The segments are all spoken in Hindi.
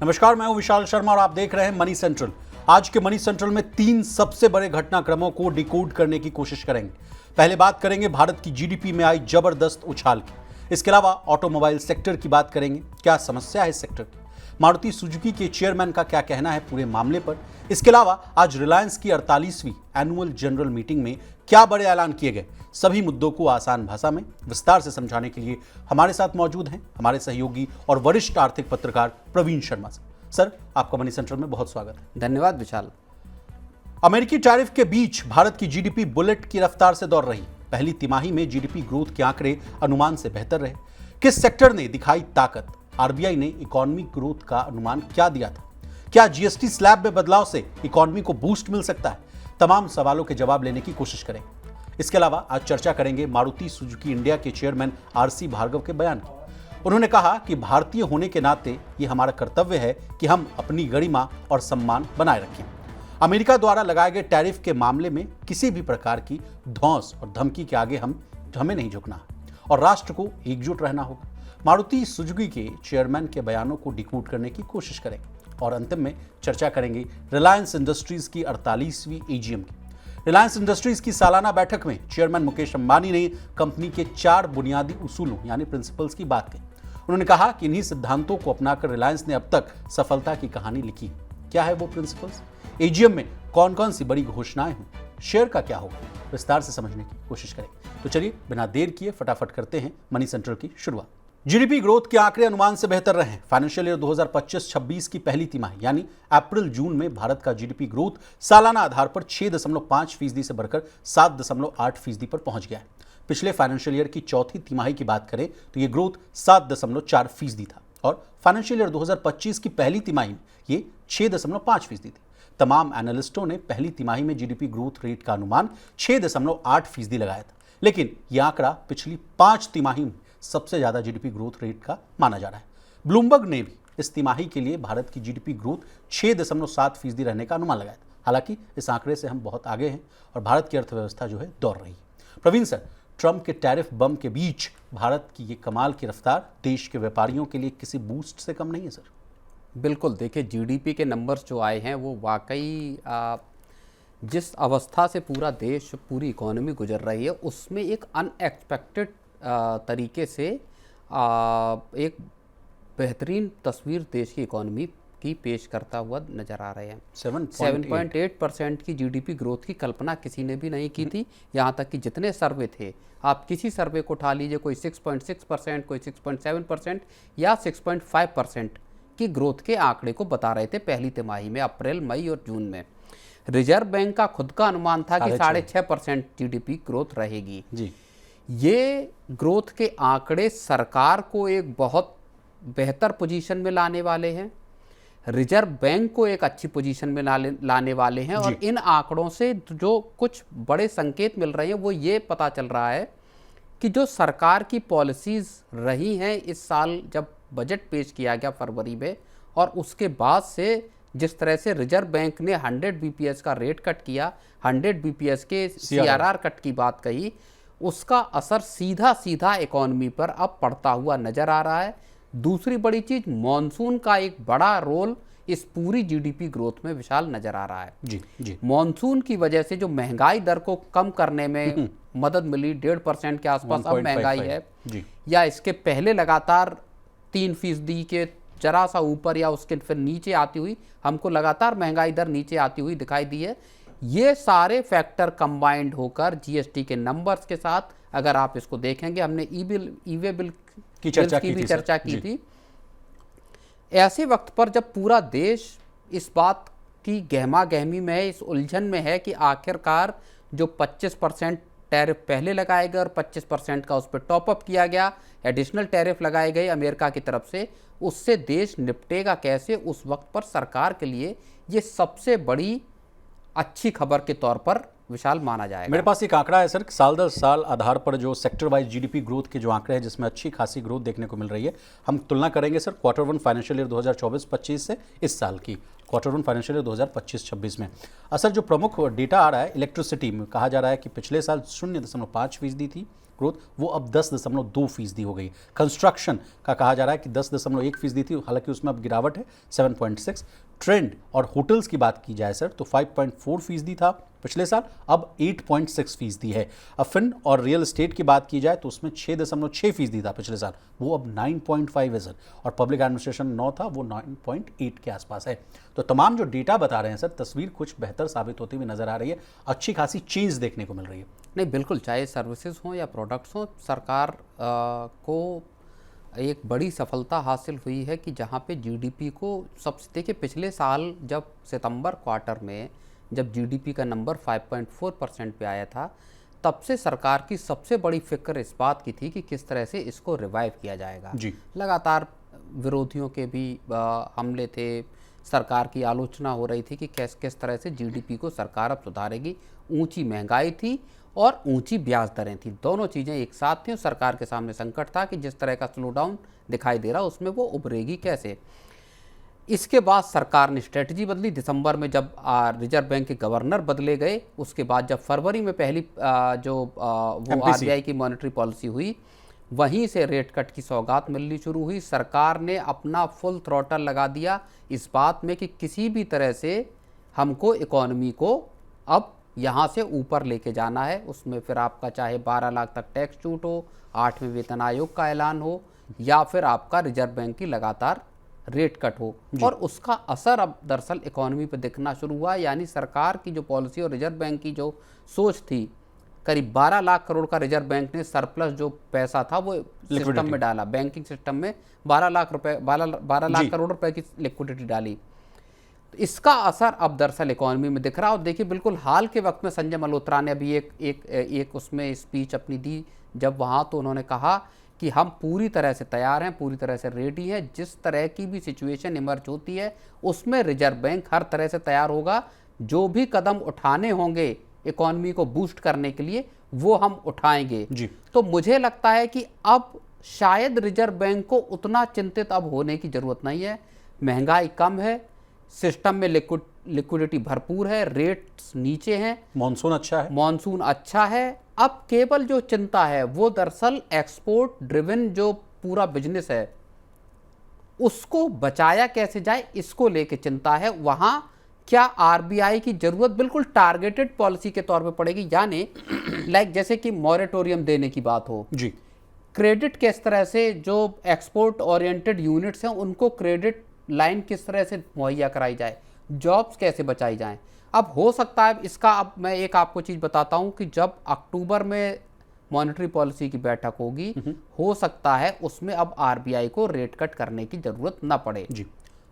नमस्कार, मैं हूं विशाल शर्मा और आप देख रहे हैं मनी सेंट्रल। आज के मनी सेंट्रल में 3 सबसे बड़े घटनाक्रमों को डिकोड करने की कोशिश करेंगे। पहले बात करेंगे भारत की जीडीपी में आई जबरदस्त उछाल की। इसके अलावा ऑटोमोबाइल सेक्टर की बात करेंगे, क्या समस्या है इस सेक्टर की, मारुति सुजुकी के चेयरमैन का क्या कहना है पूरे मामले पर। इसके अलावा आज रिलायंस की 48वीं एनुअल जनरल मीटिंग में क्या बड़े ऐलान किए गए, सभी मुद्दों को आसान भाषा में विस्तार से समझाने के लिए हमारे साथ मौजूद हैं हमारे सहयोगी और वरिष्ठ आर्थिक पत्रकार प्रवीण शर्मा। सर, आपका मनी सेंट्रल में बहुत स्वागत है। धन्यवाद विशाल। अमेरिकी टैरिफ के बीच भारत की जीडीपी बुलेट की रफ्तार से दौड़ रही। पहली तिमाही में जीडीपी ग्रोथ के आंकड़े अनुमान से बेहतर रहे। किस सेक्टर ने दिखाई ताकत? आरबीआई ने इकोनॉमिक ग्रोथ का अनुमान क्या दिया था? क्या जीएसटी स्लैब में बदलाव से इकोनॉमी को बूस्ट मिल सकता है? तमाम सवालों के जवाब लेने की कोशिश करें। इसके अलावा आज चर्चा करेंगे मारुति सुजुकी इंडिया के चेयरमैन आरसी भार्गव के बयान की। उन्होंने कहा कि भारतीय होने के नाते ये हमारा कर्तव्य है कि हम अपनी गरिमा और सम्मान बनाए रखें। अमेरिका द्वारा लगाए गए टैरिफ के मामले में किसी भी प्रकार की धौंस और धमकी के आगे हमें नहीं झुकना और राष्ट्र को एकजुट रहना होगा। मारुति सुजुकी के चेयरमैन के बयानों को डिकोड करने की कोशिश करेंगे और अंतिम में चर्चा करेंगे रिलायंस इंडस्ट्रीज की 48वीं एजीएम की। रिलायंस इंडस्ट्रीज की सालाना बैठक में चेयरमैन मुकेश अंबानी ने कंपनी के 4 बुनियादी उसूलों यानी प्रिंसिपल्स की बात कही। उन्होंने कहा कि इन्हीं सिद्धांतों को अपनाकर रिलायंस ने अब तक सफलता की कहानी लिखी। क्या है वो प्रिंसिपल्स? एजीएम में कौन कौन सी बड़ी घोषणाएं हुई? शेयर का क्या होगा? विस्तार से समझने की कोशिश करें। तो चलिए बिना देर किए फटाफट करते हैं मनी सेंट्रल की शुरुआत। जीडीपी ग्रोथ के आंकड़े अनुमान से बेहतर रहे। फाइनेंशियल ईयर 2025-26 की पहली तिमाही यानी अप्रैल जून में भारत का जीडीपी ग्रोथ सालाना आधार पर 6.5% से बढ़कर 7.8% पर पहुंच गया है। पिछले फाइनेंशियल ईयर की चौथी तिमाही की बात करें तो ये ग्रोथ 7.4% था और फाइनेंशियल ईयर 2025 की पहली तिमाही में ये 6.5% थी। तमाम एनालिस्टों ने पहली तिमाही में जीडीपी ग्रोथ रेट का अनुमान 6.8% लगाया था, लेकिन यह आंकड़ा पिछली 5 तिमाही में सबसे ज्यादा जीडीपी ग्रोथ रेट का माना जा रहा है। ब्लूमबर्ग ने भी इस तिमाही के लिए भारत की जीडीपी ग्रोथ 6.7% रहने का अनुमान लगाया था। हालांकि इस आंकड़े से हम बहुत आगे हैं और भारत की अर्थव्यवस्था जो है दौड़ रही है। प्रवीण सर, ट्रंप के टैरिफ बम के बीच भारत की ये कमाल की रफ्तार देश के व्यापारियों के लिए किसी बूस्ट से कम नहीं है सर? बिल्कुल, देखिए जीडीपी के नंबर्स जो आए हैं वो वाकई जिस अवस्था से पूरा देश, पूरी इकोनॉमी गुजर रही है उसमें एक अनएक्सपेक्टेड तरीके से एक बेहतरीन तस्वीर देश की इकोनॉमी की पेश करता हुआ नज़र आ रहे हैं। 7.8% की जीडीपी ग्रोथ की कल्पना किसी ने भी नहीं की थी। यहाँ तक कि जितने सर्वे थे, आप किसी सर्वे को उठा लीजिए, कोई 6.6%, कोई 6.7% या 6.5% की ग्रोथ के आंकड़े को बता रहे थे पहली तिमाही में, अप्रैल, मई और जून में। रिजर्व बैंक का खुद का अनुमान था कि 6.5% जीडीपी ग्रोथ रहेगी जी। ये ग्रोथ के आंकड़े सरकार को एक बहुत बेहतर पोजीशन में लाने वाले हैं, रिजर्व बैंक को एक अच्छी पोजीशन में लाने वाले हैं और इन आंकड़ों से जो कुछ बड़े संकेत मिल रहे हैं वो ये पता चल रहा है कि जो सरकार की पॉलिसीज रही हैं इस साल, जब बजट पेश किया गया फरवरी में और उसके बाद से जिस तरह से रिजर्व बैंक ने 100 बीपीएस का रेट कट किया, 100 बीपीएस के सीआरआर कट की बात कही, उसका असर सीधा सीधा इकोनॉमी पर अब पड़ता हुआ नजर आ रहा है। दूसरी बड़ी चीज, मॉनसून का एक बड़ा रोल इस पूरी जीडीपी ग्रोथ में विशाल नजर आ रहा है जी। मॉनसून की वजह से जो महंगाई दर को कम करने में मदद मिली, 1.5% के आसपास अब महंगाई है जी। या इसके पहले लगातार 3% के जरा सा ऊपर या उसके फिर नीचे आती हुई हमको लगातार महंगाई दर नीचे आती हुई दिखाई दी है। ये सारे फैक्टर कंबाइंड होकर जीएसटी के नंबर्स के साथ, अगर आप इसको देखेंगे, हमने ई वे बिल की भी चर्चा की थी। ऐसे वक्त पर जब पूरा देश इस बात की गहमा गहमी में है, इस उलझन में है कि आखिरकार जो 25% टैरिफ पहले लगाए गए और 25% का उस पर टॉपअप किया गया, एडिशनल टैरिफ लगाए गए अमेरिका की तरफ से, उससे देश निपटेगा कैसे, उस वक्त पर सरकार के लिए ये सबसे बड़ी अच्छी खबर के तौर पर विशाल माना जाएगा। मेरे पास एक आंकड़ा है सर, साल दर साल आधार पर जो सेक्टर वाइज जीडीपी ग्रोथ के जो आंकड़े हैं, जिसमें अच्छी खासी ग्रोथ देखने को मिल रही है। हम तुलना करेंगे sir quarter one financial year 2024-25 से इस साल की क्वार्टर वन फाइनेंशियल ईयर 2025-26 में। असर जो प्रमुख डेटा आ रहा है इलेक्ट्रिसिटी में, कहा जा रहा है कि पिछले साल 0.5% थी ग्रोथ, वो अब 10.2% हो गई। कंस्ट्रक्शन का कहा जा रहा है कि 10.1% थी, हालांकि उसमें अब गिरावट है 7.6। ट्रेंड और होटल्स की बात की जाए सर तो 5.4% था पिछले साल, अब 8.6% है। अब फिन और रियल एस्टेट की बात की जाए तो उसमें 6.6% था पिछले साल, वो अब 9.5 है सर। और पब्लिक एडमिनिस्ट्रेशन 9 था, वो 9.8 के आसपास है। तो तमाम जो डेटा बता रहे हैं सर, तस्वीर कुछ बेहतर साबित होती हुई नजर आ रही है, अच्छी खासी चेंज देखने को मिल रही है। नहीं, बिल्कुल, चाहे सर्विसेज हों या प्रोडक्ट्स हों, सरकार को एक बड़ी सफलता हासिल हुई है कि जहाँ पे जीडीपी को सबसे, देखिए पिछले साल जब सितंबर क्वार्टर में जब जीडीपी का नंबर 5.4% पे आया था, तब से सरकार की सबसे बड़ी फिक्र इस बात की थी कि किस तरह से इसको रिवाइव किया जाएगा। जी। लगातार विरोधियों के भी हमले थे, सरकार की आलोचना हो रही थी कि किस तरह से जीडीपी को सरकार अब सुधारेगी। ऊंची महंगाई थी और ऊंची ब्याज दरें थी, दोनों चीज़ें एक साथ थी और सरकार के सामने संकट था कि जिस तरह का स्लो डाउन दिखाई दे रहा उसमें वो उभरेगी कैसे। इसके बाद सरकार ने स्ट्रेटजी बदली। दिसंबर में जब रिजर्व बैंक के गवर्नर बदले गए, उसके बाद जब फरवरी में पहली वो आरबीआई की मॉनेटरी पॉलिसी हुई, वहीं से रेट कट की सौगात मिलनी शुरू हुई। सरकार ने अपना फुल थ्रॉटल लगा दिया इस बात में कि किसी भी तरह से हमको इकॉनमी को अब यहाँ से ऊपर लेके जाना है। उसमें फिर आपका चाहे 12 लाख तक टैक्स छूट हो, 8वें वेतन आयोग का ऐलान हो, या फिर आपका रिजर्व बैंक की लगातार रेट कट हो, और उसका असर अब दरअसल इकॉनमी पर दिखना शुरू हुआ। यानी सरकार की जो पॉलिसी और रिजर्व बैंक की जो सोच थी, करीब 12 लाख करोड़ का रिजर्व बैंक ने सरप्लस जो पैसा था वो सिस्टम में डाला, बैंकिंग सिस्टम में 12 लाख करोड़ रुपए की लिक्विडिटी डाली। तो इसका असर अब दरअसल इकॉनमी में दिख रहा है। और देखिए, बिल्कुल हाल के वक्त में संजय मल्होत्रा ने अभी एक उसमें स्पीच अपनी दी, जब वहाँ तो उन्होंने कहा कि हम पूरी तरह से तैयार हैं, पूरी तरह से रेडी हैं, जिस तरह की भी सिचुएशन इमर्ज होती है उसमें रिजर्व बैंक हर तरह से तैयार होगा। जो भी कदम उठाने होंगे इकॉनमी को बूस्ट करने के लिए वो हम उठाएंगे जी। तो मुझे लगता है कि अब शायद रिजर्व बैंक को उतना चिंतित अब होने की जरूरत नहीं है। महंगाई कम है, सिस्टम में लिक्विडिटी भरपूर है, रेट्स नीचे हैं, मॉनसून अच्छा है। अब केवल जो चिंता है वो दरअसल एक्सपोर्ट ड्रिवन जो पूरा बिजनेस है उसको बचाया कैसे जाए, इसको लेके चिंता है। वहां क्या आरबीआई की जरूरत बिल्कुल टारगेटेड पॉलिसी के तौर पे पड़ेगी, यानी लाइक जैसे कि मॉरेटोरियम देने की बात हो जी, क्रेडिट किस तरह से जो एक्सपोर्ट ओरिएंटेड यूनिट्स हैं उनको क्रेडिट लाइन किस तरह से मुहैया कराई जाए, जॉब्स कैसे बचाई जाएं। अब हो सकता है इसका, अब मैं एक आपको चीज़ बताता हूं कि जब अक्टूबर में मॉनेटरी पॉलिसी की बैठक होगी, हो सकता है उसमें अब आरबीआई को रेट कट करने की ज़रूरत ना पड़े। जी।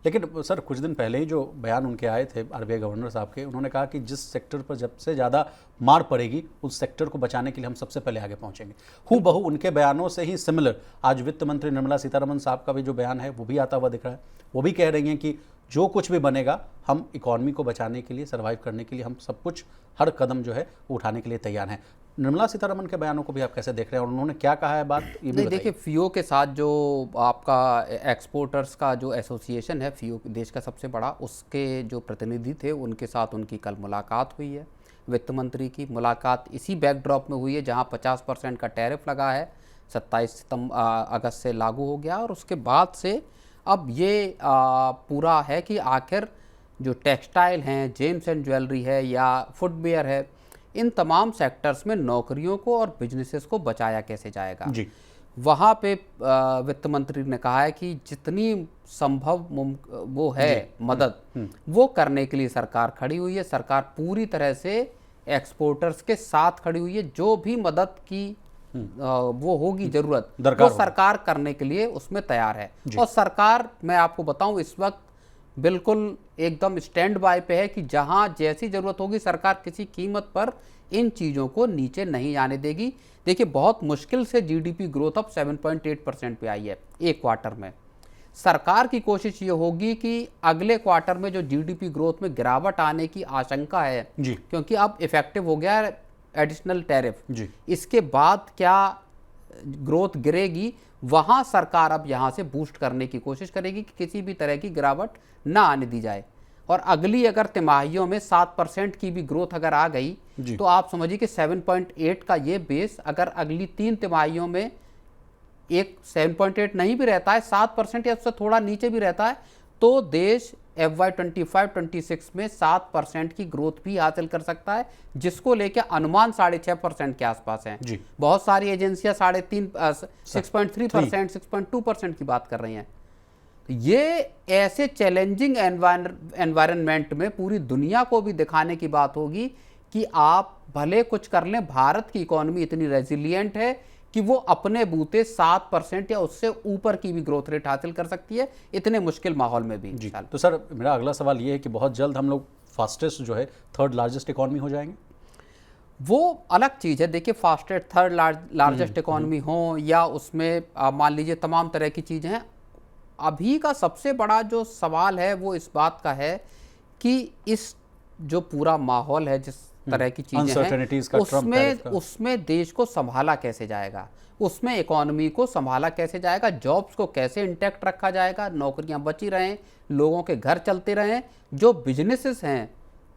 लेकिन सर कुछ दिन पहले ही जो बयान उनके आए थे आरबीआई गवर्नर साहब के, उन्होंने कहा कि जिस सेक्टर पर सबसे ज़्यादा मार पड़ेगी उस सेक्टर को बचाने के लिए हम सबसे पहले आगे पहुंचेंगे। हूबहू उनके बयानों से ही सिमिलर आज वित्त मंत्री निर्मला सीतारमण साहब का भी जो बयान है वो भी आता हुआ दिख रहा है। वो भी कह रही हैं कि जो कुछ भी बनेगा हम इकॉनमी को बचाने के लिए, सर्वाइव करने के लिए हम सब कुछ, हर कदम जो है वो उठाने के लिए तैयार हैं। निर्मला सीतारमण के बयानों को भी आप कैसे देख रहे हैं और उन्होंने क्या कहा है बात, ये भी बताइए। देखिए, फियो के साथ जो आपका एक्सपोर्टर्स का जो एसोसिएशन है, फियो देश का सबसे बड़ा, उसके जो प्रतिनिधि थे उनके साथ उनकी कल मुलाकात हुई है। वित्त मंत्री की मुलाकात इसी बैकड्रॉप में हुई है जहां 50% का टैरिफ लगा है, 27 अगस्त से लागू हो गया। और उसके बाद से अब ये पूरा है कि आखिर जो टेक्सटाइल हैं, जेम्स एंड ज्वेलरी है या फुटवेयर है, इन तमाम सेक्टर्स में नौकरियों को और बिजनेसेस को बचाया कैसे जाएगा। जी। वहाँ पे वित्त मंत्री ने कहा है कि जितनी संभव वो है मदद वो करने के लिए सरकार खड़ी हुई है। सरकार पूरी तरह से एक्सपोर्टर्स के साथ खड़ी हुई है। जो भी मदद की वो होगी जरूरत, वो सरकार करने के लिए उसमें तैयार है। और सरकार, मैं आपको बताऊं, इस वक्त बिल्कुल एकदम स्टैंड बाय पे है कि जहां जैसी जरूरत होगी सरकार किसी कीमत पर इन चीज़ों को नीचे नहीं आने देगी। देखिए, बहुत मुश्किल से जीडीपी ग्रोथ अब 7.8% पे आई है एक क्वार्टर में। सरकार की कोशिश ये होगी कि अगले क्वार्टर में जो जीडीपी ग्रोथ में गिरावट आने की आशंका है, जी क्योंकि अब इफेक्टिव हो गया है एडिशनल टैरिफ, जी इसके बाद क्या ग्रोथ गिरेगी, वहां सरकार अब यहां से बूस्ट करने की कोशिश करेगी कि किसी भी तरह की गिरावट ना आने दी जाए। और अगली अगर तिमाहियों में 7% की भी ग्रोथ अगर आ गई तो आप समझिए कि 7.8 का ये बेस अगर अगली 3 तिमाहियों में एक 7.8 नहीं भी रहता है, 7% या उससे थोड़ा नीचे भी रहता है, तो देश FY25-26 में 7% की ग्रोथ भी हासिल कर सकता है, जिसको लेके अनुमान 6.5% के आसपास है। बहुत सारी एजेंसियां 6.3%, 6.2% की बात कर रही हैं। ये ऐसे चैलेंजिंग एनवायरनमेंट में पूरी दुनिया को भी दिखाने की बात होगी कि आप भले कुछ कर लें, भारत की इकोनॉमी इतनी रेजिलिएंट है कि वो अपने बूते 7% या उससे ऊपर की भी ग्रोथ रेट हासिल कर सकती है, इतने मुश्किल माहौल में भी। जी तो सर, मेरा अगला सवाल ये है कि बहुत जल्द हम लोग फास्टेस्ट जो है थर्ड लार्जेस्ट इकोनॉमी हो जाएंगे? वो अलग चीज़ है। देखिए, फास्टेस्ट थर्ड लार्जेस्ट इकोनॉमी हो या उसमें मान लीजिए तमाम तरह की चीज़ें हैं, अभी का सबसे बड़ा जो सवाल है वो इस बात का है कि इस जो पूरा माहौल है, जिस तरह की चीजें हैं, उसमें देश को संभाला कैसे जाएगा, उसमें इकोनॉमी को संभाला कैसे जाएगा, जॉब्स को कैसे इंटैक्ट रखा जाएगा, नौकरियां बची रहें, लोगों के घर चलते रहें, जो बिजनेसेस हैं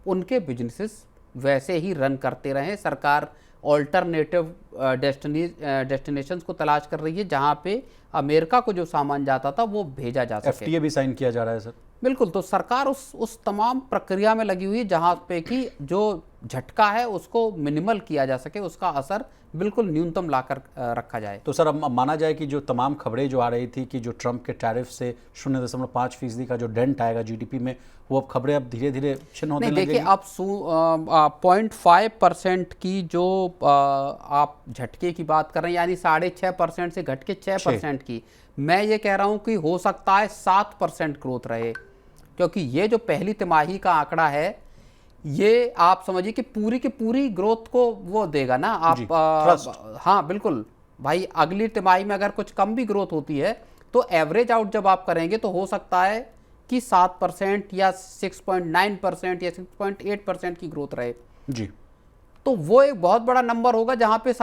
उनके बिजनेसेस वैसे ही रन करते रहें। सरकार ऑल्टरनेटिव डेस्टिनेशंस को तलाश कर रही है जहां पे अमेरिका को जो सामान जाता था वो भेजा जा सके। FTA भी साइन किया जा रहा है सर। बिल्कुल, तो सरकार उस तमाम प्रक्रिया में लगी हुई है जहां पे कि जो झटका है उसको मिनिमल किया जा सके, उसका असर बिल्कुल न्यूनतम लाकर रखा जाए। तो सर, अब माना जाए कि जो तमाम खबरें जो आ रही थी कि जो ट्रंप के टैरिफ से 0.5% का जो डेंट आएगा जीडीपी में, वो अब खबरें अब धीरे धीरे छिन्न होने लगेंगी। देखिए, अब 0.5% की जो आप झटके की बात कर रहे हैं, यानी 6.5% से घट के 6% की, मैं ये कह रहा हूं कि हो सकता है 7% ग्रोथ रहे, क्योंकि ये जो पहली तिमाही का आंकड़ा है ये आप समझिए कि पूरी की पूरी ग्रोथ को वो देगा ना आप। हाँ बिल्कुल भाई, अगली तिमाही में अगर कुछ कम भी ग्रोथ होती है तो एवरेज आउट जब आप करेंगे तो हो सकता है कि 7% या 6.9% या 6.8% की ग्रोथ रहे जी। तो वो एक बहुत बड़ा नंबर होगा जहां पे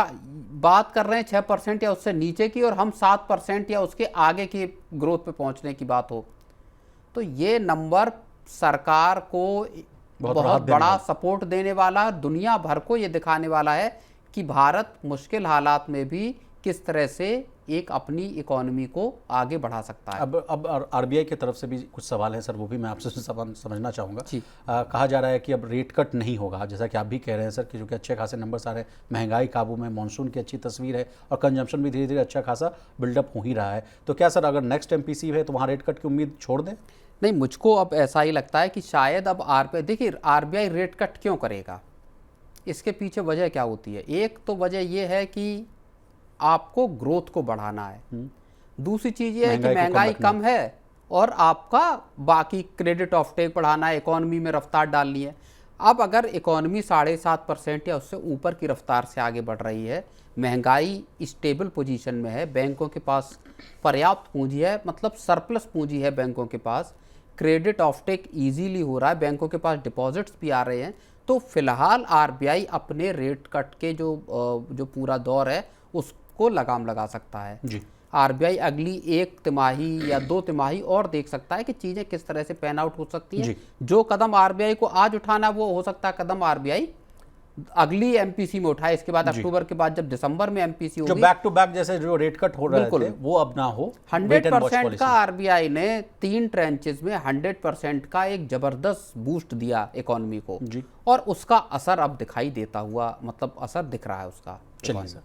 बात कर रहे हैं 6% या उससे नीचे की, और हम 7% या उसके आगे की ग्रोथ पे पहुंचने की बात हो, तो ये नंबर सरकार को बहुत बड़ा सपोर्ट देने वाला, दुनिया भर को ये दिखाने वाला है कि भारत मुश्किल हालात में भी किस तरह से एक अपनी इकोनॉमी को आगे बढ़ा सकता है। अब आरबीआई की तरफ से भी कुछ सवाल हैं सर, वो भी मैं आपसे समझना चाहूँगा। कहा जा रहा है कि अब रेट कट नहीं होगा, जैसा कि आप भी कह रहे हैं सर कि जो कि अच्छे खासे नंबर्स आ रहे हैं, महंगाई काबू में, मानसून की अच्छी तस्वीर है और कंजम्पशन भी धीरे धीरे अच्छा खासा बिल्डअप हो ही रहा है। तो क्या सर, अगर नेक्स्ट MPC है तो वहाँ रेट कट की उम्मीद छोड़ दें? नहीं, मुझको अब ऐसा ही लगता है कि शायद अब देखिए आरबीआई रेट कट क्यों करेगा, इसके पीछे वजह क्या होती है। एक तो वजह यह है कि आपको ग्रोथ को बढ़ाना है, दूसरी चीज ये है कि महंगाई कम है और आपका बाकी क्रेडिट ऑफ टेक बढ़ाना है, इकोनॉमी में रफ्तार डालनी है। अब अगर इकोनॉमी 7.5% या उससे ऊपर की रफ्तार से आगे बढ़ रही है, महंगाई स्टेबल पोजीशन में है, बैंकों के पास पर्याप्त पूंजी है, मतलब सरप्लस पूंजी है बैंकों के पास, क्रेडिट ऑफ टेक ईजीली हो रहा है, बैंकों के पास डिपॉजिट्स भी आ रहे हैं, तो फिलहाल आरबीआई अपने रेट कट के जो पूरा दौर है उसको लगाम लगा सकता है जी। आरबीआई अगली एक तिमाही या 2 तिमाही और देख सकता है कि चीजें किस तरह से पैन आउट हो सकती हैं। जो कदम आरबीआई को आज उठाना वो हो सकता है कदम आरबीआई अगली एमपीसी में उठाए, इसके बाद अक्टूबर के बाद जब दिसंबर में एमपीसी होगी, जो बैक टू बैक जैसे जो रेट कट हो रहे थे वो अब ना हो। 100% का आरबीआई ने 3 ट्रेंचेस में 100% का एक जबरदस्त बूस्ट दिया इकोनॉमी को जी। और उसका असर अब दिखाई देता हुआ, मतलब असर दिख रहा है उसका। चलिए सर,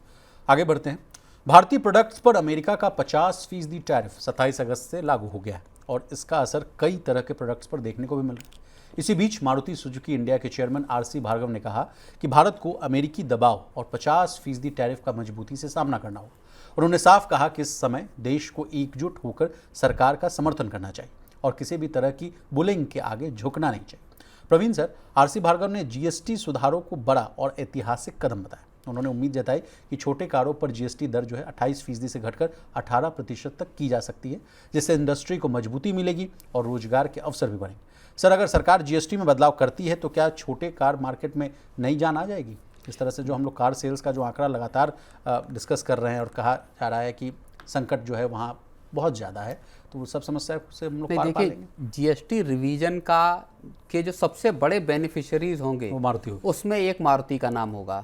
आगे बढ़ते हैं। भारतीय प्रोडक्ट्स पर अमेरिका का 50% टैरिफ 27 अगस्त से लागू हो गया है और इसका असर कई तरह के प्रोडक्ट्स पर देखने को भी मिल रहा है। इसी बीच मारुति सुजुकी इंडिया के चेयरमैन RC भार्गव ने कहा कि भारत को अमेरिकी दबाव और 50% टैरिफ का मजबूती से सामना करना होगा। उन्होंने साफ कहा कि इस समय देश को एकजुट होकर सरकार का समर्थन करना चाहिए और किसी भी तरह की बुलिंग के आगे झुकना नहीं चाहिए। प्रवीण सर, RC भार्गव ने GST सुधारों को बड़ा और ऐतिहासिक कदम बताया। उन्होंने उम्मीद जताई कि छोटे कारों पर जीएसटी दर जो है 28% से घटकर 18% तक की जा सकती है, जिससे इंडस्ट्री को मजबूती मिलेगी और रोजगार के अवसर भी बढ़ेंगे। सर, अगर सरकार जीएसटी में बदलाव करती है तो क्या छोटे कार मार्केट में नई जान आ जाएगी? इस तरह से जो हम लोग कार सेल्स का जो आंकड़ा लगातार डिस्कस कर रहे हैं और कहा जा रहा है कि संकट जो है वहाँ बहुत ज़्यादा है, तो वो सब समस्या से हम लोग पार पा लेंगे। जीएसटी रिवीजन के जो सबसे बड़े बेनिफिशियरीज होंगे वो मारुति होगी, उसमें एक मारुति का नाम होगा।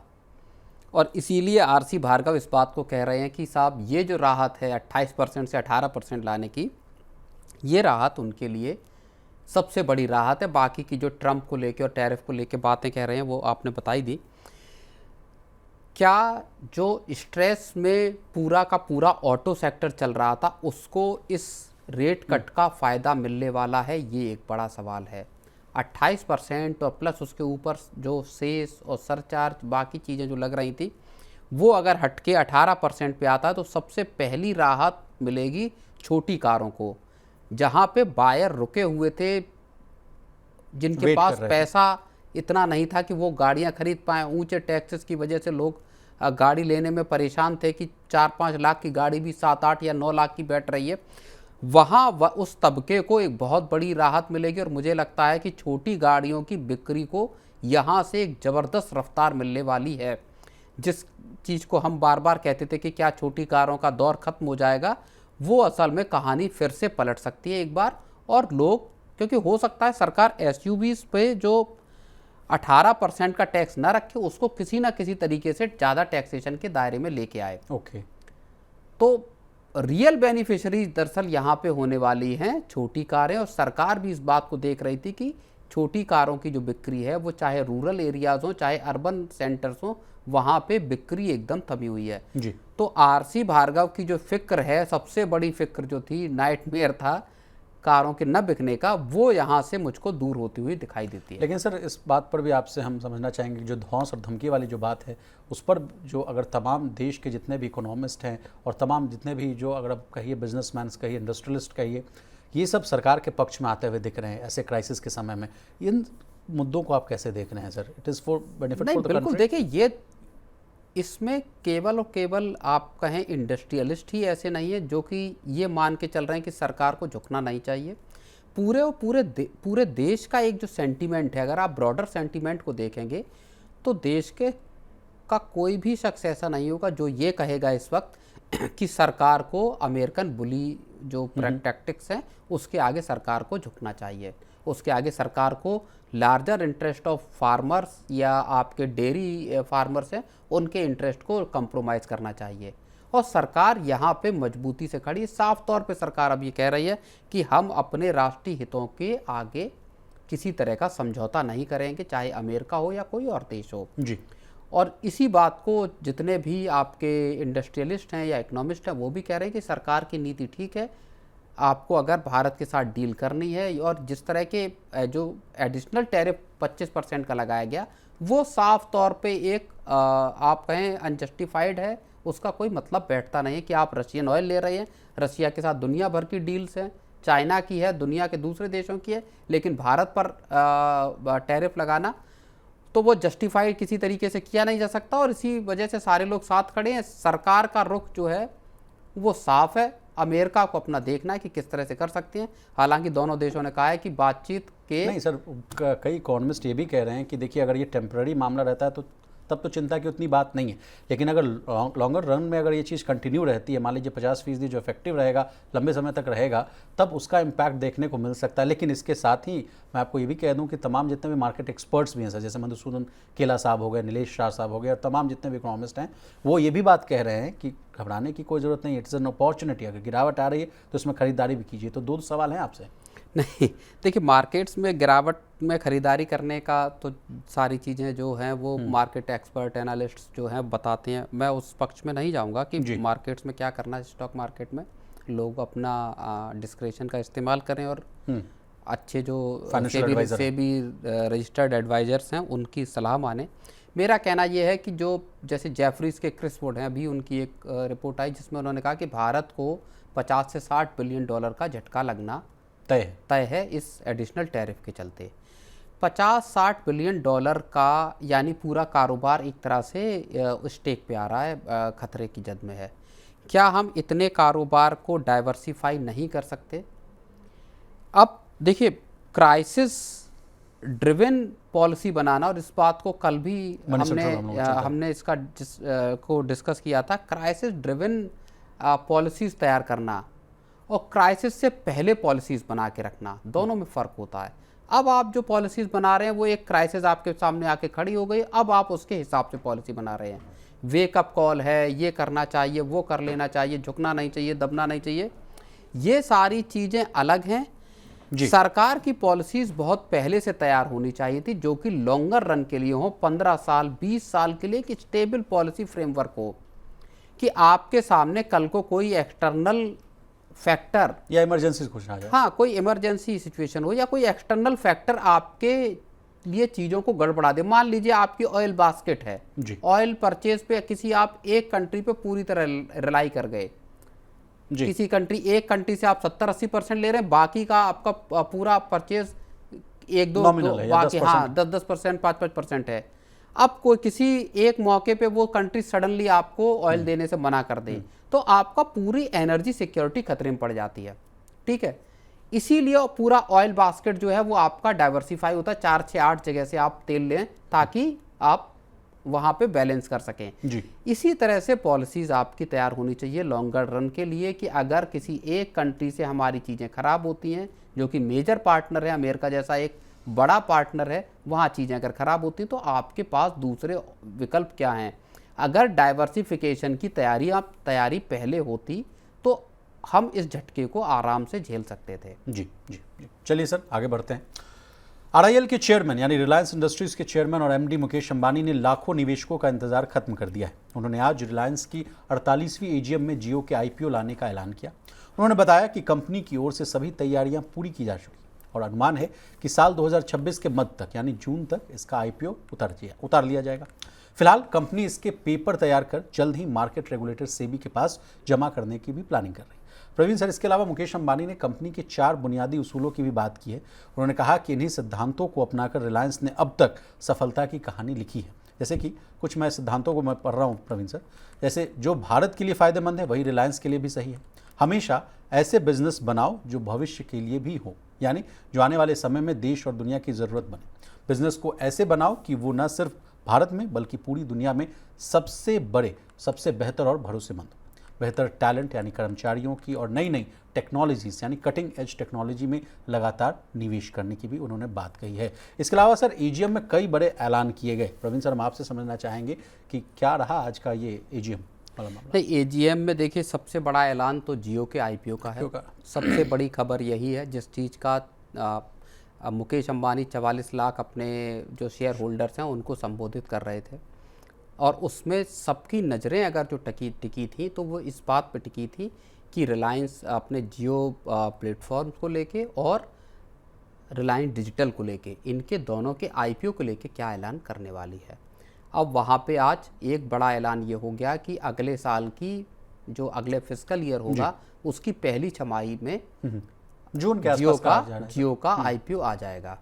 और इसीलिए आरसी भार्गव इस बात को कह रहे हैं कि साहब ये जो राहत है 28% से 18% लाने की, ये राहत उनके लिए सबसे बड़ी राहत है। बाकी की जो ट्रम्प को लेके और टैरिफ को लेके बातें कह रहे हैं वो आपने बताई दी। क्या जो स्ट्रेस में पूरा का पूरा ऑटो सेक्टर चल रहा था उसको इस रेट कट का फ़ायदा मिलने वाला है, ये एक बड़ा सवाल है। 28% और प्लस उसके ऊपर जो सेस और सरचार्ज बाकी चीज़ें जो लग रही थी वो अगर हटके 18% पे आता है तो सबसे पहली राहत मिलेगी छोटी कारों को, जहाँ पे बायर रुके हुए थे, जिनके पास पैसा इतना नहीं था कि वो गाड़ियाँ खरीद पाएँ। ऊंचे टैक्सेस की वजह से लोग गाड़ी लेने में परेशान थे कि 4-5 लाख की गाड़ी भी 7-8 या 9 लाख की बैठ रही है। वहाँ उस तबके को एक बहुत बड़ी राहत मिलेगी और मुझे लगता है कि छोटी गाड़ियों की बिक्री को यहाँ से एक ज़बरदस्त रफ्तार मिलने वाली है। जिस चीज़ को हम बार बार कहते थे कि क्या छोटी कारों का दौर ख़त्म हो जाएगा, वो असल में कहानी फिर से पलट सकती है एक बार। और लोग, क्योंकि हो सकता है सरकार एसयूवीज़ पे जो 18% का टैक्स ना रखे, उसको किसी ना किसी तरीके से ज़्यादा टैक्सेशन के दायरे में लेके आए। ओके, तो रियल बेनिफिशरीज दरअसल यहाँ पे होने वाली हैं छोटी कारें। और सरकार भी इस बात को देख रही थी कि छोटी कारों की जो बिक्री है वो चाहे रूरल एरियाज़ हो चाहे अर्बन सेंटर्स हो, वहाँ पे बिक्री एकदम थमी हुई है जी। तो आरसी भार्गव की जो फिक्र है, सबसे बड़ी फिक्र जो थी, नाइटमेयर था कारों के न बिकने का, वो यहाँ से मुझको दूर होती हुई दिखाई देती है। लेकिन सर, इस बात पर भी आपसे हम समझना चाहेंगे, जो धौंस और धमकी वाली जो बात है उस पर जो अगर तमाम देश के जितने भी इकोनॉमिस्ट हैं और तमाम जितने भी जो अगर आप कहिए बिजनेसमैन कहिए, इंडस्ट्रियलिस्ट कहिए, ये सब सरकार के पक्ष में आते हुए दिख रहे हैं ऐसे क्राइसिस के समय में। इन मुद्दों को आप कैसे देख रहे हैं sir? It is for benefit for the बिल्कुल, कंट्री। देखिए ये इसमें केवल और केवल आप कहें इंडस्ट्रियलिस्ट ही ऐसे नहीं है जो कि ये मान के चल रहे हैं कि सरकार को झुकना नहीं चाहिए। पूरे और पूरे देश का एक जो सेंटीमेंट है, अगर आप ब्रॉडर सेंटीमेंट को देखेंगे तो देश का कोई भी शख्स ऐसा नहीं होगा जो ये कहेगा इस वक्त कि सरकार को अमेरिकन बुली जो टैक्टिक्स हैं उसके आगे सरकार को झुकना चाहिए, उसके आगे सरकार को लार्जर इंटरेस्ट ऑफ फार्मर्स या आपके डेयरी फार्मर्स हैं उनके इंटरेस्ट को कंप्रोमाइज़ करना चाहिए। और सरकार यहाँ पे मजबूती से खड़ी है। साफ तौर पे सरकार अब ये कह रही है कि हम अपने राष्ट्रीय हितों के आगे किसी तरह का समझौता नहीं करेंगे, चाहे अमेरिका हो या कोई और देश हो जी। और इसी बात को जितने भी आपके इंडस्ट्रियलिस्ट हैं या इकोनॉमिस्ट हैं वो भी कह रहे हैं कि सरकार की नीति ठीक है, आपको अगर भारत के साथ डील करनी है। और जिस तरह के जो एडिशनल टैरिफ 25% का लगाया गया वो साफ तौर पे एक आप कहें अनजस्टिफाइड है, उसका कोई मतलब बैठता नहीं है कि आप रशियन ऑयल ले रहे हैं, रशिया के साथ दुनिया भर की डील्स हैं, चाइना की है, दुनिया के दूसरे देशों की है, लेकिन भारत पर टैरिफ लगाना तो वो जस्टिफाइड किसी तरीके से किया नहीं जा सकता। और इसी वजह से सारे लोग साथ खड़े हैं। सरकार का रुख जो है वो साफ है, अमेरिका को अपना देखना है कि किस तरह से कर सकते हैं। हालांकि दोनों देशों ने कहा है कि बातचीत के नहीं सर, कई इकोनॉमिस्ट ये भी कह रहे हैं कि देखिए अगर ये टेम्पररी मामला रहता है तो तब तो चिंता की उतनी बात नहीं है, लेकिन अगर लॉन्गर रन में अगर ये चीज़ कंटिन्यू रहती है, मान लीजिए 50% जो इफेक्टिव रहेगा, लंबे समय तक रहेगा, तब उसका इम्पैक्ट देखने को मिल सकता है। लेकिन इसके साथ ही मैं आपको ये भी कह दूं कि तमाम जितने भी मार्केट एक्सपर्ट्स भी हैं सर, जैसे मधुसूदन केला साहब हो गए, नीलेश शाह साहब हो गए और तमाम जितने भी इकोनॉमिस्ट हैं, वो ये भी बात कह रहे हैं कि घबराने की कोई ज़रूरत नहीं है, इट्स एन अपॉर्चुनिटी। अगर गिरावट आ रही है तो उसमें खरीदारी भी कीजिए। तो दो सवाल हैं आपसे। नहीं, देखिए मार्केट्स में गिरावट में ख़रीदारी करने का तो सारी चीज़ें जो हैं वो मार्केट एक्सपर्ट एनालिस्ट्स जो हैं बताते हैं। मैं उस पक्ष में नहीं जाऊंगा कि मार्केट्स में क्या करना है। स्टॉक मार्केट में लोग अपना डिस्क्रेशन का इस्तेमाल करें और अच्छे जो सेबी रजिस्टर्ड एडवाइजर्स हैं उनकी सलाह माने। मेरा कहना यह है कि जो जैसे जेफरीज के क्रिस वुड हैं, अभी उनकी एक रिपोर्ट आई जिसमें उन्होंने कहा कि भारत को 50 से 60 बिलियन डॉलर का झटका लगना तय है इस एडिशनल टैरिफ के चलते। 50-60 बिलियन डॉलर का यानी पूरा कारोबार एक तरह से स्टेक पे आ रहा है, खतरे की जद में है। क्या हम इतने कारोबार को डाइवर्सिफाई नहीं कर सकते? अब देखिए, क्राइसिस ड्रिवन पॉलिसी बनाना, और इस बात को कल भी हमने इसका को डिस्कस किया था, क्राइसिस ड्रिवन पॉलिसीज़ तैयार करना और क्राइसिस से पहले पॉलिसीज़ बना के रखना, दोनों में फ़र्क होता है। अब आप जो पॉलिसीज़ बना रहे हैं वो एक क्राइसिस आपके सामने आके खड़ी हो गई, अब आप उसके हिसाब से पॉलिसी बना रहे हैं। वेकअप कॉल है, ये करना चाहिए, वो कर लेना चाहिए, झुकना नहीं चाहिए, दबना नहीं चाहिए, ये सारी चीज़ें अलग हैं। सरकार की पॉलिसीज़ बहुत पहले से तैयार होनी चाहिए थी, जो कि लॉन्गर रन के लिए हो, 15 साल 20 साल के लिए, कि स्टेबल पॉलिसी फ्रेमवर्क हो, कि आपके सामने कल को कोई एक्सटर्नल फैक्टर या इमरजेंसी कुछ आ जाए, हाँ, कोई इमरजेंसी सिचुएशन हो या कोई एक्सटर्नल फैक्टर आपके लिए चीज़ों को गड़बड़ा दे। मान लीजिए आपकी ऑयल बास्केट है, ऑयल परचेज पे किसी आप एक कंट्री पे पूरी तरह रिलाई कर गए, किसी कंट्री, एक कंट्री से आप 70-80% ले रहे हैं, बाकी का आपका पूरा परचेज एक दो बाकी, हाँ, 10-10%, 5-5% है। अब कोई किसी एक मौके पे वो कंट्री सडनली आपको ऑयल देने से मना कर दे, तो आपका पूरी एनर्जी सिक्योरिटी खतरे में पड़ जाती है। ठीक है, इसीलिए पूरा ऑयल बास्केट जो है वो आपका डाइवर्सिफाई होता है, 4 से 8 जगह से आप तेल लें ताकि आप वहाँ पे बैलेंस कर सकें जी। इसी तरह से पॉलिसीज़ आपकी तैयार होनी चाहिए लॉन्गर रन के लिए, कि अगर किसी एक कंट्री से हमारी चीज़ें ख़राब होती हैं, जो कि मेजर पार्टनर है, अमेरिका जैसा एक बड़ा पार्टनर है, वहाँ चीज़ें अगर ख़राब होती तो आपके पास दूसरे विकल्प क्या हैं। अगर डाइवर्सिफिकेशन की तैयारी पहले होती तो हम इस झटके को आराम से झेल सकते थे। जी जी जी, चलिए सर आगे बढ़ते हैं। आरआईएल के चेयरमैन यानी रिलायंस इंडस्ट्रीज के चेयरमैन और एमडी मुकेश अंबानी ने लाखों निवेशकों का इंतजार खत्म कर दिया है। उन्होंने आज रिलायंस की 48वीं एजीएम में जियो के आईपीओ लाने का ऐलान किया। उन्होंने बताया कि कंपनी की ओर से सभी तैयारियां पूरी की जा चुकी और अनुमान है कि साल 2026 के मध्य तक यानी जून तक इसका आईपीओ उतार लिया जाएगा। फिलहाल कंपनी इसके पेपर तैयार कर जल्द ही मार्केट रेगुलेटर सेबी के पास जमा करने की भी प्लानिंग कर रही है। प्रवीण सर, इसके अलावा मुकेश अंबानी ने कंपनी के 4 बुनियादी उसूलों की भी बात की है। उन्होंने कहा कि इन्हीं सिद्धांतों को अपनाकर रिलायंस ने अब तक सफलता की कहानी लिखी है। जैसे कि कुछ मैं सिद्धांतों को मैं पढ़ रहा हूँ प्रवीण सर, जैसे जो भारत के लिए फ़ायदेमंद है वही रिलायंस के लिए भी सही है। हमेशा ऐसे बिजनेस बनाओ जो भविष्य के लिए भी हो, यानी जो आने वाले समय में देश और दुनिया की ज़रूरत बने। बिजनेस को ऐसे बनाओ कि वो न सिर्फ भारत में बल्कि पूरी दुनिया में सबसे बड़े, सबसे बेहतर और भरोसेमंद, बेहतर टैलेंट यानी कर्मचारियों की और नई नई टेक्नोलॉजीज यानी कटिंग एज टेक्नोलॉजी में लगातार निवेश करने की भी उन्होंने बात कही है। इसके अलावा सर एजीएम में कई बड़े ऐलान किए गए। प्रवीण सर, हम आपसे समझना चाहेंगे कि क्या रहा आज का ये एजीएम वाला मामला? नहीं, एजीएम में देखिए सबसे बड़ा ऐलान तो जियो के आईपीओ का है। सबसे बड़ी खबर यही है, जिस चीज़ का मुकेश अंबानी 44 लाख अपने जो शेयर होल्डर्स हैं उनको संबोधित कर रहे थे, और उसमें सबकी नज़रें अगर जो टिकी थी तो वो इस बात पे टिकी थी कि रिलायंस अपने जियो प्लेटफॉर्म को लेके और रिलायंस डिजिटल को लेके, इनके दोनों के आईपीओ को लेके क्या ऐलान करने वाली है। अब वहाँ पे आज एक बड़ा ऐलान ये हो गया कि अगले साल की जो अगले फिस्कल ईयर होगा उसकी पहली छमाही में जून के जियो का आईपीओ आ जाएगा।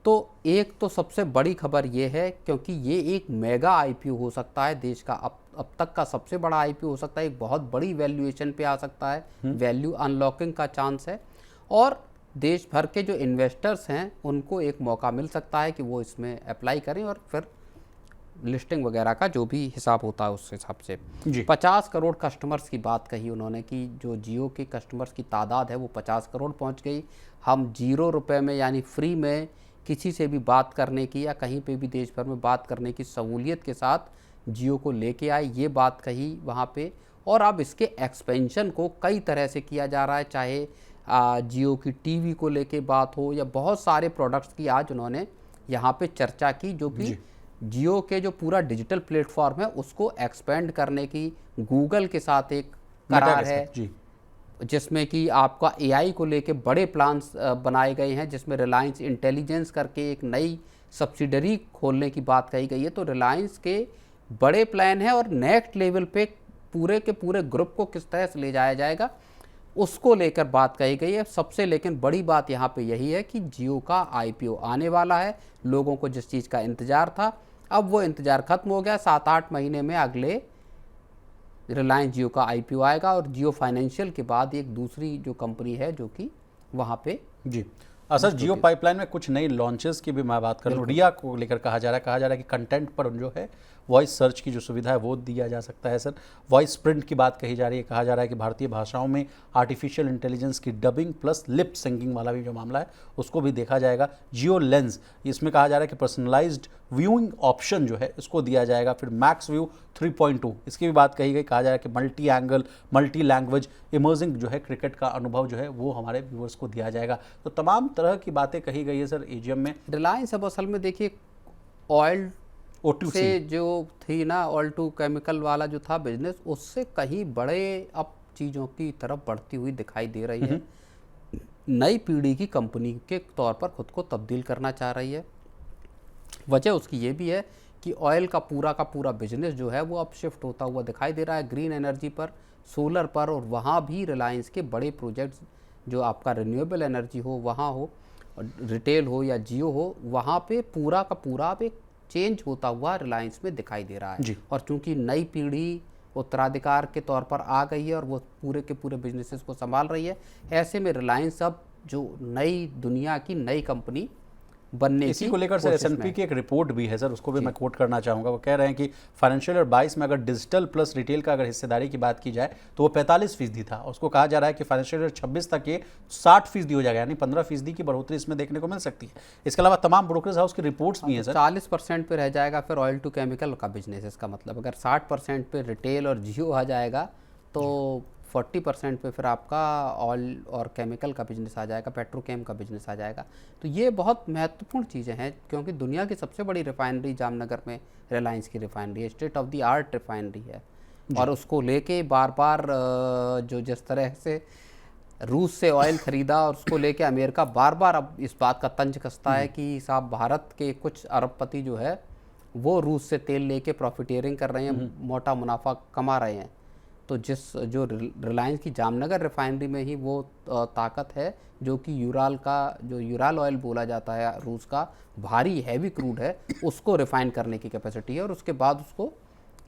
तो एक तो सबसे बड़ी खबर ये है, क्योंकि ये एक मेगा आईपीओ हो सकता है, देश का अब तक का सबसे बड़ा आईपीओ हो सकता है, एक बहुत बड़ी वैल्यूएशन पे आ सकता है, वैल्यू अनलॉकिंग का चांस है, और देश भर के जो इन्वेस्टर्स हैं उनको एक मौका मिल सकता है कि वो इसमें अप्लाई करें और फिर लिस्टिंग वगैरह का जो भी हिसाब होता है उस हिसाब से। 50 करोड़ कस्टमर्स की बात कही उन्होंने कि जो जियो के कस्टमर्स की तादाद है वो 50 करोड़ पहुंच गई। हम 0 रुपये में यानी फ्री में किसी से भी बात करने की या कहीं पे भी देश भर में बात करने की सहूलियत के साथ जियो को लेके आए, ये बात कही वहाँ पे। और अब इसके एक्सपेंशन को कई तरह से किया जा रहा है, चाहे जियो की टीवी को लेके बात हो या बहुत सारे प्रोडक्ट्स की आज उन्होंने यहाँ पे चर्चा की, जो कि जियो के जो पूरा डिजिटल प्लेटफॉर्म है उसको एक्सपेंड करने की गूगल के साथ एक करार है, जिसमें कि आपका एआई को लेके बड़े प्लान्स बनाए गए हैं, जिसमें रिलायंस इंटेलिजेंस करके एक नई सब्सिडरी खोलने की बात कही गई है। तो रिलायंस के बड़े प्लान हैं और नेक्स्ट लेवल पे पूरे के पूरे ग्रुप को किस तरह से ले जाया जाएगा। उसको लेकर बात कही गई है सबसे। लेकिन बड़ी बात यहाँ पे यही है कि जियो का आईपीओ आने वाला है। लोगों को जिस चीज़ का इंतज़ार था, अब वो इंतज़ार खत्म हो गया। 7-8 महीने में अगले रिलायंस जियो का आईपीओ आएगा और जियो फाइनेंशियल के बाद एक दूसरी जो कंपनी है जो कि वहाँ पे जी। सर, जियो पाइपलाइन में कुछ नई लॉन्चेस की भी मैं बात करूँ, रिया को लेकर कहा जा रहा है कि कंटेंट पर जो है वॉइस सर्च की जो सुविधा है वो दिया जा सकता है। सर, वॉइस प्रिंट की बात कही जा रही है, कहा जा रहा है कि भारतीय भाषाओं में आर्टिफिशियल इंटेलिजेंस की डबिंग प्लस लिप सिंकिंग वाला भी जो मामला है उसको भी देखा जाएगा। जियो लेंस, इसमें कहा जा रहा है कि पर्सनलाइज्ड व्यूइंग ऑप्शन जो है इसको दिया जाएगा। फिर मैक्स व्यू 3.2, इसकी भी बात कही गई, कहा जा रहा है कि multi angle, multi language, emerging जो है क्रिकेट का अनुभव जो है वो हमारे व्यूअर्स को दिया जाएगा। तो तमाम तरह की बातें कही गई है सर एजीएम में। रिलायंस अब असल में देखिए ऑयल से जो थी ना, ऑयल टू केमिकल वाला जो था बिजनेस, उससे कहीं बड़े अब चीज़ों की तरफ बढ़ती हुई दिखाई दे रही है। नई पीढ़ी की कंपनी के तौर पर खुद को तब्दील करना चाह रही है। वजह उसकी ये भी है कि ऑयल का पूरा बिजनेस जो है वो अब शिफ्ट होता हुआ दिखाई दे रहा है ग्रीन एनर्जी पर, सोलर पर, और वहाँ भी रिलायंस के बड़े प्रोजेक्ट्स जो आपका रिन्यूएबल एनर्जी हो वहाँ हो, रिटेल हो या जियो हो, वहाँ पे पूरा का पूरा अब एक चेंज होता हुआ रिलायंस में दिखाई दे रहा है। और चूंकि नई पीढ़ी उत्तराधिकार के तौर पर आ गई है और वो पूरे के पूरे बिजनेसेस को संभाल रही है, ऐसे में रिलायंस अब जो नई दुनिया की नई कंपनी बनने इसी को लेकर सर एसएनपी की एक रिपोर्ट भी है सर, उसको भी मैं कोट करना चाहूँगा। वो कह रहे हैं कि फाइनेंशियल ईयर 22 में अगर डिजिटल प्लस रिटेल का अगर हिस्सेदारी की बात की जाए तो वो 45% था। उसको कहा जा रहा है कि फाइनेंशियल ईयर 26 तक ये 60% हो जाएगा, यानी 15% की बढ़ोतरी इसमें देखने को मिल सकती है। इसके अलावा तमाम ब्रोकरेज हाउस की रिपोर्ट्स भी हैं सर। 40% पे रह जाएगा फिर ऑयल टू केमिकल का बिजनेस। इसका मतलब अगर 60% पे रिटेल और जियो आ जाएगा तो 40% पे फिर आपका ऑयल और केमिकल का बिजनेस आ जाएगा, पेट्रोकेम का बिजनेस आ जाएगा। तो ये बहुत महत्वपूर्ण चीज़ें हैं क्योंकि दुनिया की सबसे बड़ी रिफाइनरी जामनगर में रिलायंस की रिफाइनरी है, state of the art refinery है। और उसको लेके बार बार जो जिस तरह से रूस से ऑयल ख़रीदा और उसको लेके अमेरिका बार बार अब इस बात का तंज कसता है कि साहब भारत के कुछ अरबपति जो है वो रूस से तेल लेके प्रॉफिटेयरिंग कर रहे हैं, मोटा मुनाफा कमा रहे हैं। तो जो रिलायंस की जामनगर रिफाइनरी में ही वो ताकत है जो कि यूराल ऑयल बोला जाता है रूस का, भारी हैवी क्रूड है, उसको रिफाइन करने की कैपेसिटी है और उसके बाद उसको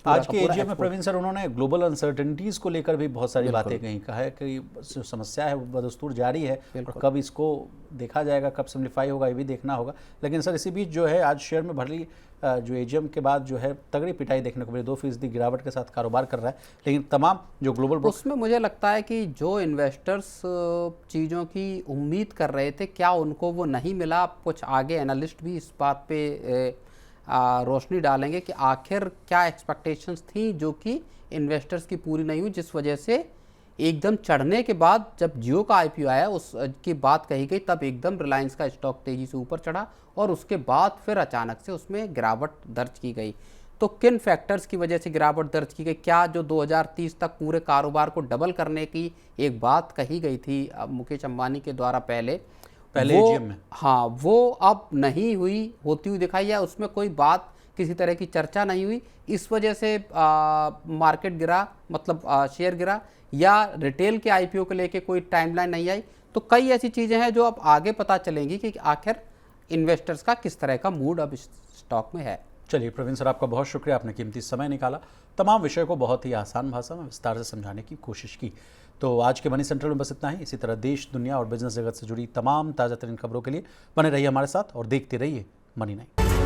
आज के एजीएम में प्रवीण सर उन्होंने ग्लोबल अनसर्टेनिटीज़ को लेकर भी बहुत सारी बातें कही। कहा है कि जो समस्या है वो बदस्तूर जारी है और कब इसको देखा जाएगा, कब सिम्प्लीफाई होगा, ये भी देखना होगा। लेकिन सर इसी बीच जो है आज शेयर में भली जो एजीएम के बाद जो है तगड़ी पिटाई देखने को मिली, 2% गिरावट के साथ कारोबार कर रहा है। लेकिन तमाम जो ग्लोबल उसमें मुझे लगता है कि जो इन्वेस्टर्स चीज़ों की उम्मीद कर रहे थे क्या उनको वो नहीं मिला। कुछ आगे एनालिस्ट भी इस बात पे रोशनी डालेंगे कि आखिर क्या एक्सपेक्टेशंस थी जो कि इन्वेस्टर्स की पूरी नहीं हुई, जिस वजह से एकदम चढ़ने के बाद जब जियो का आईपीओ आया उसकी बात कही गई तब एकदम रिलायंस का स्टॉक तेज़ी से ऊपर चढ़ा और उसके बाद फिर अचानक से उसमें गिरावट दर्ज की गई। तो किन फैक्टर्स की वजह से गिरावट दर्ज की गई? क्या जो 2030 तक पूरे कारोबार को डबल करने की एक बात कही गई थी मुकेश अंबानी के द्वारा पहले एजीएम में, हाँ, वो अब नहीं हुई, होती हुई दिखाई, या उसमें कोई बात किसी तरह की चर्चा नहीं हुई, इस वजह से मार्केट गिरा, मतलब शेयर गिरा, या रिटेल के आईपीओ को लेके कोई टाइमलाइन नहीं आई। तो कई ऐसी चीज़ें हैं जो अब आगे पता चलेंगी कि आखिर इन्वेस्टर्स का किस तरह का मूड अब इस स्टॉक में है। चलिए प्रवीण सर, आपका बहुत शुक्रिया, आपने कीमती समय निकाला, तमाम विषय को बहुत ही आसान भाषा में विस्तार से समझाने की कोशिश की। तो आज के मनी सेंट्रल में बस इतना ही। इसी तरह देश, दुनिया और बिजनेस जगत से जुड़ी तमाम ताज़ा तरीन खबरों के लिए बने रहिए हमारे साथ और देखते रहिए मनी 9।